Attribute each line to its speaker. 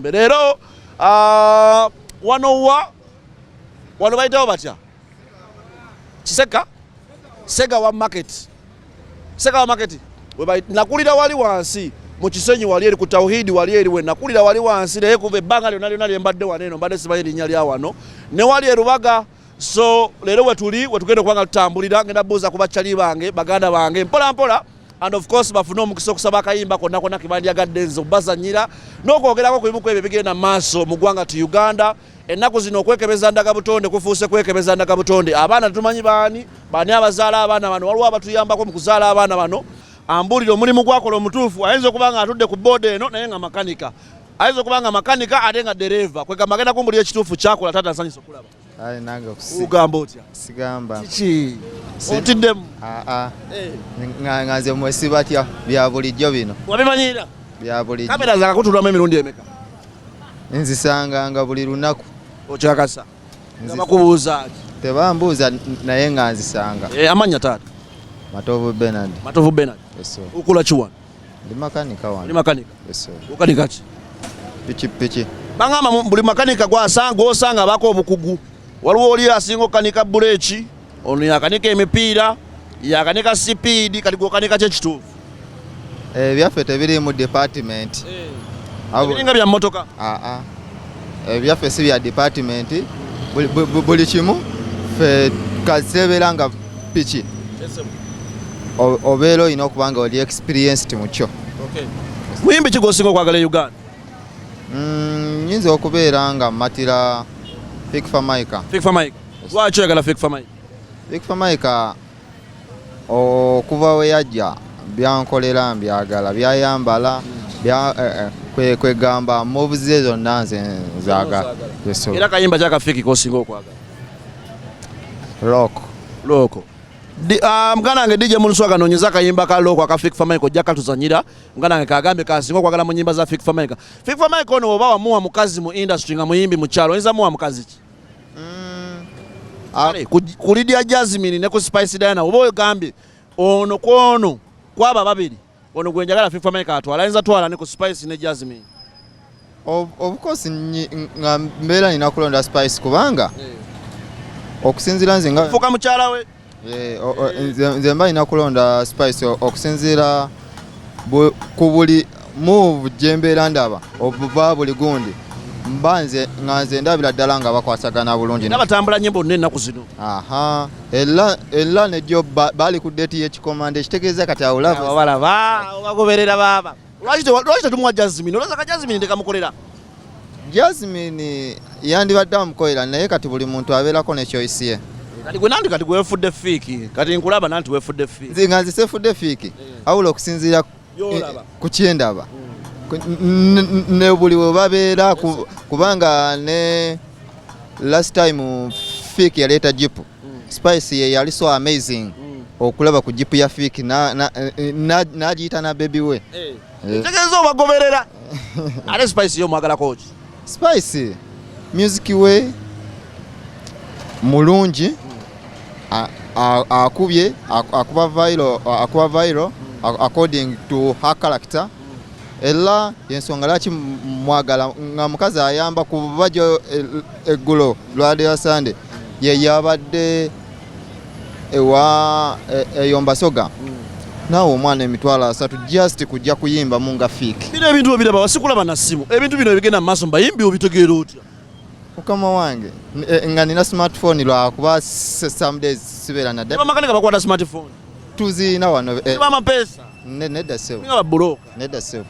Speaker 1: Berero wano bayitawo batya Kiseka Sega wa market nakulira wali wansi mu Kisenyi wali eri ku Tauhidi wali eri we nakulira wali wansi naye kuva ebbanga lyonna lyembadde wano mbadde simanyi linnya lya wano ne wali erubaga so leero wetugenda okubanga tutambulira ngenda buuza ku bakyali bange baganda bange mpola mpola and of course bafuna omukisa okusaba akayimba konna kibandyagadde nze okubazanyira n'okwogerako ku bimu ku ebyo bigenda maaso mu ggwanga tu Uganda. Ennaku zino okwekebeza ndagabutonde kufuuse kwekebeza ndagabutonde. Abaana tumanyi baani abazaala abaana bano, waliwo abatuyambako mu kuzaala abaana bano. Ambuulira omulimu gwakola omutuufu ayinza okuba nga atudde ku booda eno naye nga makanika, ayinza okuba nga makanika ate nga dereva, kwegamba agenda kumbulira ekituufu kyakola taata nsanyusa okulaba.
Speaker 2: Ayi nange
Speaker 1: ugamba otya?
Speaker 2: Sigamba.
Speaker 1: Kiki? Otiddemu?
Speaker 2: Nganze mwesi batya bya bulijjo bino.
Speaker 1: Wabimanyira?
Speaker 2: Bya bulijjo.
Speaker 1: Kamera zakakutulamu emirundi emeka?
Speaker 2: Nzisanga nga buli lunaku.
Speaker 1: Okyakasa? Bakubuuza ati?
Speaker 2: Tebambuuza naye nga nzisanga.
Speaker 1: Amannya taata?
Speaker 2: Matovu Bernard.
Speaker 1: Matovu Bernard.
Speaker 2: Yes sir.
Speaker 1: Ukola ki wano?
Speaker 2: Ndi makanika wano.
Speaker 1: Ndi makanika?
Speaker 2: Yes sir.
Speaker 1: Ukanika ki?
Speaker 2: Piki.
Speaker 1: Bangamba buli makanika gw'osanga abako obukugu. Waliwo oli asinga okukanika buleeki, ono yakanika emipiira, yakanika sipiidi, kati gw'okanika ky'ekituufu.
Speaker 2: Ebyaffe tebiri mu department.
Speaker 1: Ebiringa bya mmotoka?
Speaker 2: Ebyaffe si bya department. Buli kimu ffe kasebeera nga piki. Obeera olina okuba nga oli experienced mu kyo.
Speaker 1: Muyimbi ki gw'osinga okwagala e Uganda?
Speaker 2: Nyinza okubeera nga mmatira Fameika.
Speaker 1: Lwaki oyagala Fameika?
Speaker 2: Fameika okuva we yajja byankolera mbyagala, byayambala, kwegamba moves ze zonna nze nzaagala.
Speaker 1: Era kayimba kyaka Fiki k'osinga okwagala? Looko. Muganda wange DJ Munswaga anoonyeza akayimba ka Looko aka Fameika ojja katuzanyira. Muganda wange kagambe kasinga okwagala mu nnyimba za Fameika. Fameika ono oba wamuwa mukazi mu industry nga muyimbi mu kyalo oyinza muwa mukazi ki? Ku Lydia Jasmine ne ku Spice Diana oba ogambye ono kwono kwaba babiri ono gwe njagala Fameika atwala ayinza twala ne ku Spice ne Jasmine?
Speaker 2: Of course nga mbeera nina kulonda Spice kubanga okusinziira nze nga
Speaker 1: fuka mukyala we.
Speaker 2: Nze mba nina kulonda Spice okusinziira ku buli move gye mbeera ndaba oba buli gundi mba nze ndabira ddala nga bakwasagana bulungi.
Speaker 1: Nabatambula nyimbo nne ennaku zino.
Speaker 2: Era nejjo bali ku date y'ekikomanda ekitegeeza kati awulaba.
Speaker 1: Balaba bagoberera baba. Lwaki tetumuwa Jasmine? Olowooza ka Jasmine tekamukolera?
Speaker 2: Jasmine yandibadde amukolera naye kati buli muntu abeerako ne choice ye.
Speaker 1: Kati gwe weefudde Fiiki. Kati nkulaba nanti weefudde Fiiki.
Speaker 2: Nze nga nzisefudde Fiiki. Awula okusinziira ku kyendaba. Ne buli we babeera kubanga ne last time Fiiki yaleeta jipu. Spice ye yali so amazing okulaba ku jipu ya Fiiki n'agiyita na baby we.
Speaker 1: Tegeeza obagoberera. Ate Spice yo mwagalako ki?
Speaker 2: Spice music we mulungi, akuba viral according to her character. Ella yensonga laki mwagala nga mukazi ayamba ku bajo eggulo lwa Sunday ye yabadde ewa eyomba soga nawe omwana emitwalo 3 just kujja kuyimba munga Fiiki. Bino ebintu obiraba wasikulaba na simu, ebintu bino ebigenda maaso mbayimbi obitegeera otya? Mukama wange nga nina smartphone lwakuba some days sibeera na data.
Speaker 1: Bamakanika bakwata smartphone
Speaker 2: tuzina wano
Speaker 1: bamapesa
Speaker 2: nedda sewo
Speaker 1: nga babuloka
Speaker 2: nedda sewo.